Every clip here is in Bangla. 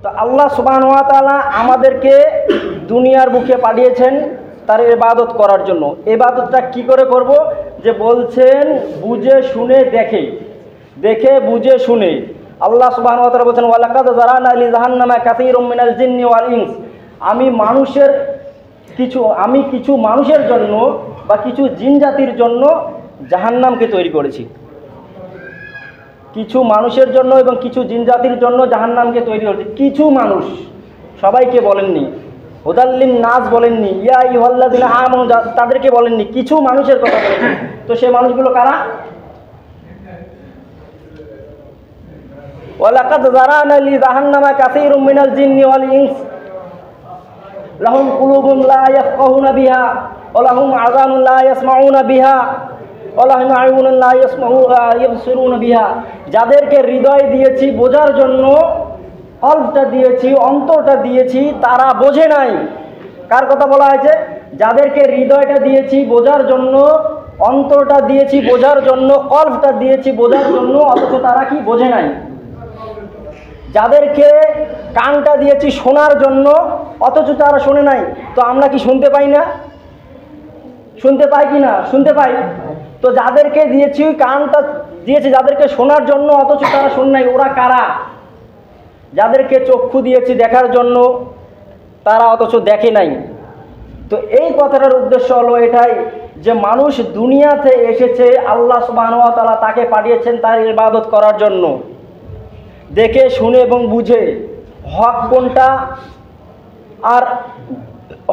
তো আল্লাহ সুবহানাহু ওয়া তাআলা আমাদেরকে দুনিয়ার বুকে পাঠিয়েছেন তার ইবাদত করার জন্য। ইবাদতটা কি করে করব? যে বলছেন বুঝে শুনে দেখে বুঝে শুনে। আল্লাহ সুবহানাহু ওয়া তাআলা বলেছেন ওয়ালাকাদ যারানা লি জাহান্নামা কাসীরুম মিনাল জিন্নি ওয়াল ইনস। আমি কিছু মানুষের জন্য বা কিছু জিন জাতির জন্য জাহান্নামকে তৈরি করেছি। কিছু মানুষের জন্য এবং কিছু জিন জাতির জন্য জাহান্নামকে তৈরি করেছি। কিছু মানুষ, সবাইকে বলেননি। হুদাল্লিন নাস বলেননি, ইয়া আইয়ুহাল্লাযিনা আমানু তাদেরকে বলেননি, কিছু মানুষের কথা বলেছেন। তো সেই মানুষগুলো কারা? ওয়ালাকাদ যারানা লি জাহান্নামা কাসীরুম মিনাল জিন্নি ওয়াল ইনস লাহুম কুলুবুন লা ইয়াফকাহুনা বিহা ওয়া লাহুম আযানুন লা ইয়াসমাউনা বিহা ওয়া লাহুম আ'য়ুনুন লা ইবসিরুনা বিহা। যাদেরকে হৃদয় দিয়েছি বোঝার জন্য, কলবটা দিয়েছি, অন্তরটা দিয়েছি, তারা বোঝে নাই। কার কথা বলা হয়েছে? যাদেরকে হৃদয়টা দিয়েছি বোঝার জন্য, অন্তরটা দিয়েছি বোঝার জন্য, কলবটা দিয়েছি বোঝার জন্য, অথচ তারা কি বোঝে নাই। যাদেরকে কানটা দিয়েছি শোনার জন্য, অথচ তারা শোনে নাই। তো আমরা কি শুনতে পাই না? শুনতে পাই কি না? শুনতে পাই। তো যাদেরকে দিয়েছি, কানটা দিয়েছি যাদেরকে শোনার জন্য, অথচ তারা শোনে নাই, ওরা কারা? যাদেরকে চক্ষু দিয়েছি দেখার জন্য, তারা অথচ দেখে নাই। তো এই কথাটার উদ্দেশ্য হলো এটাই যে মানুষ দুনিয়াতে এসেছে, আল্লাহ সুবহানাহু ওয়া তাআলা তাকে পাঠিয়েছেন তার ইবাদত করার জন্য, দেখে শুনে এবং বুঝে হক কোনটা আর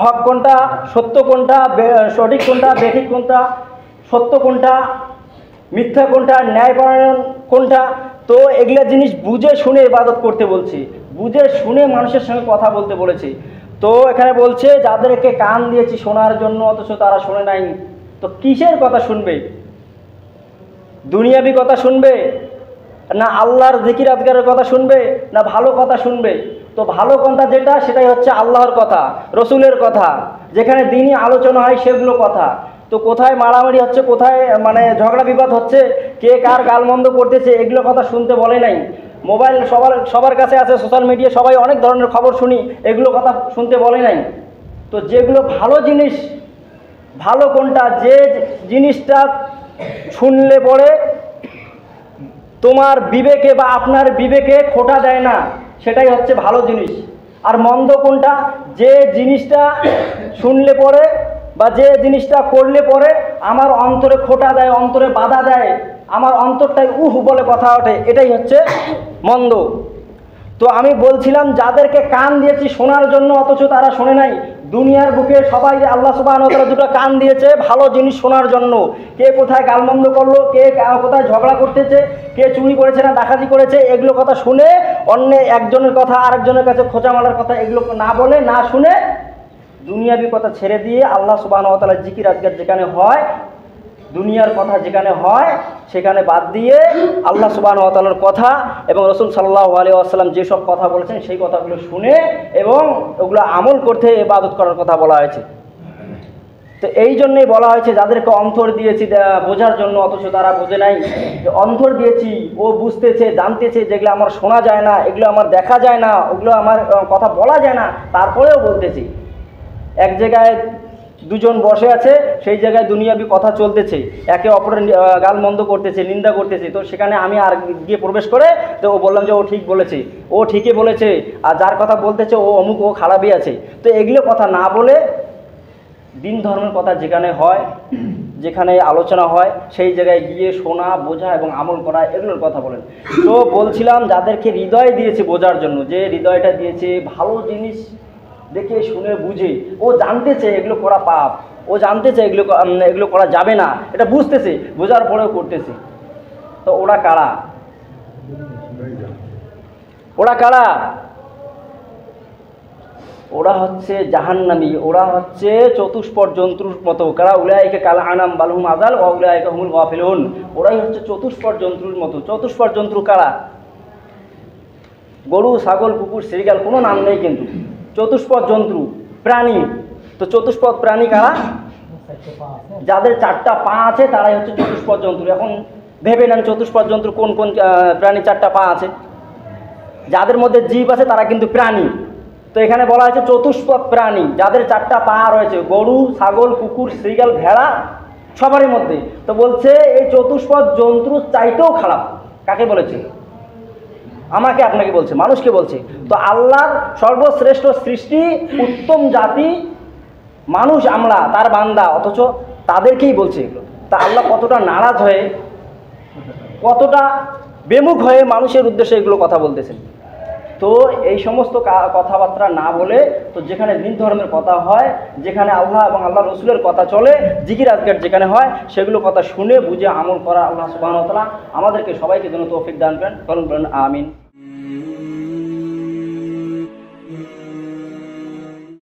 হক কোনটা, সত্য কোনটা, সঠিক কোনটা, বেঠিক কোনটা, সত্য কোনটা, মিথ্যা কোনটা, ন্যায়পরায়ণ কোনটা। তো এগুলা জিনিস বুঝে শুনে ইবাদত করতে বলছি, বুঝে শুনে মানুষের সঙ্গে কথা বলতে বলেছি। তো এখানে বলছে যাদেরকে কান দিয়েছি শোনার জন্য, অথচ তারা শোনে নাই। তো কিসের কথা শুনবে? দুনিয়াবি কথা শুনবে, না আল্লাহর জিকির আজকারের কথা শুনবে, না ভালো কথা শুনবে? তো ভালো কথা যেটা, সেটাই হচ্ছে আল্লাহর কথা, রসুলের কথা, যেখানে দিনই আলোচনা হয় সেগুলো কথা। তো কোথায় মারামারি হচ্ছে, কোথায় ঝগড়া বিবাদ হচ্ছে, কে কার গালমন্দ করতেছে, এগুলো কথা শুনতে বলে নাই। মোবাইল সবার কাছে আছে, সোশ্যাল মিডিয়া, সবাই অনেক ধরনের খবর শুনি, এগুলো কথা শুনতে বলে নাই। তো যেগুলো ভালো জিনিস, ভালো কোনটা, যে জিনিসটা শুনলে পরে তোমার বিবেকে বা আপনার বিবেকে খোঁটা দেয় না, সেটাই হচ্ছে ভালো জিনিস। আর মন্দ কোনটা? যে জিনিসটা শুনলে পরে বা যে জিনিসটা করলে পরে আমার অন্তরে খোঁটা দেয়, অন্তরে বাধা দেয়, আমার অন্তরটাই বলে কথা ওঠে, এটাই হচ্ছে মন্দ। তো আমি বলছিলাম যাদেরকে কান দিয়েছি শোনার জন্য, অথচ তারা শোনে নাই। দুনিয়ার বুকে সবাই আল্লাহ সুবহানাহু ওয়া তাআলা দুটো কান দিয়েছে ভালো জিনিস শোনার জন্য। কে কোথায় গালমন্দ করলো, কে কোথায় ঝগড়া করতেছে, কে চুরি করেছে না ডাকাতি করেছে, এগুলো কথা শুনে অন্য একজনের কথা আরেকজনের কাছে খোঁচা মারার কথা এগুলো না বলে, না শুনে দুনিয়াবি কথা ছেড়ে দিয়ে আল্লাহ সুবহানাহু ওয়া তাআলার জিকির আজকার যেখানে হয়, দুনিয়ার কথা যেখানে হয়, সেখানে বাদ দিয়ে আল্লাহ সুবহানাহু ওয়া তাআলার কথা এবং রাসূল সাল্লাল্লাহু আলাইহি ওয়াসাল্লাম যেসব কথা বলেছেন সেই কথাগুলো শুনে এবং ওগুলো আমল করতে ইবাদত করার কথা বলা হয়েছে। তো এই জন্যই বলা হয়েছে যাদেরকে অন্তর দিয়েছি বোঝার জন্য, অথচ তারা বোঝে নাই। অন্তর দিয়েছি, ও বুঝতেছে, জানতেছে, যেগুলো আমার শোনা যায় না, এগুলো আমার দেখা যায় না, ওগুলো আমার কথা বলা যায় না, তারপরেও বলতেছি। এক জায়গায় দুজন বসে আছে, সেই জায়গায় দুনিয়াবি কথা চলতেছে, একে অপরের গালমন্দ করতেছে, নিন্দা করতেছে। তো সেখানে আমি আর গিয়ে প্রবেশ করে তো ও বললাম যে ও ঠিক বলেছে, ও ঠিকই বলেছে, আর যার কথা বলতেছে ও অমুক, ও খারাপই আছে। তো এগুলো কথা না বলে দিন ধর্মের কথা যেখানে হয়, যেখানে আলোচনা হয়, সেই জায়গায় গিয়ে শোনা, বোঝা এবং আমল করা, এগুলোর কথা বলেন। তো বলছিলাম যাদেরকে হৃদয় দিয়েছে বোঝার জন্য, যে হৃদয়টা দিয়েছে ভালো জিনিস দেখে শুনে বুঝে, ও জানতেছে এগুলো করা পাপ, ও জানতেছে এগুলো করা যাবে না, এটা বুঝতেছে, বোঝার পরেও করতেছে। তো ওরা কারা? ওরা কারা? ওরা হচ্ছে জাহান্নামী, ওরা হচ্ছে চতুষ্পদ জন্তুর মতো। কারা? উলাইকা কাল আনাম বাল হুম আযাল ওয়া উলাইকা হুমুল গাফিলুন। ওরাই হচ্ছে চতুষ্পদ জন্তুর মতো। চতুষ্পদ জন্তু কারা? গরু, ছাগল, কুকুর, শ্রীগাল, কোনো নাম নেই কিন্তু চতুষ্পদ জন্তু, প্রাণী। তো চতুষ্পদ প্রাণী কারা? যাদের 4টা পা আছে তারাই হচ্ছে চতুষ্পদ জন্তু। এখন ভেবে নেন চতুষ্পদ জন্তু কোন কোন প্রাণী 4টা পা আছে। যাদের মধ্যে জীব আছে তারা কিন্তু প্রাণী। তো এখানে বলা হয়েছে চতুষ্পদ প্রাণী, যাদের 4টা পা রয়েছে, গরু, ছাগল, কুকুর, শ্রীগাল, ভেড়া, সবারই মধ্যে। তো বলছে এই চতুষ্পদ জন্তুর চাইতেও খারাপ। কাকে বলেছে? আমাকে, আপনাকে বলছে, মানুষকে বলছে। তো আল্লাহর সর্বশ্রেষ্ঠ সৃষ্টি, উত্তম জাতি মানুষ, আমরা তার বান্দা, অথচ তাদেরকেই বলছে এগুলো। তা আল্লাহ কতটা নারাজ হয়ে, কতটা বেমুখ হয়ে মানুষের উদ্দেশ্যে এগুলো কথা বলতেছেন। তো এই সমস্ত কথাবার্তা না বলে, তো যেখানে দিন ধর্মের কথা হয়, যেখানে আল্লাহ এবং আল্লাহ রসুলের কথা চলে, জিকির আজকার যেখানে হয়, সেগুলো কথা শুনে বুঝে আমল করা আল্লাহ সুবহানাহু ওয়া তাআলা আমাদেরকে সবাইকে যেন তৌফিক দান করেন। বলুন আমিন।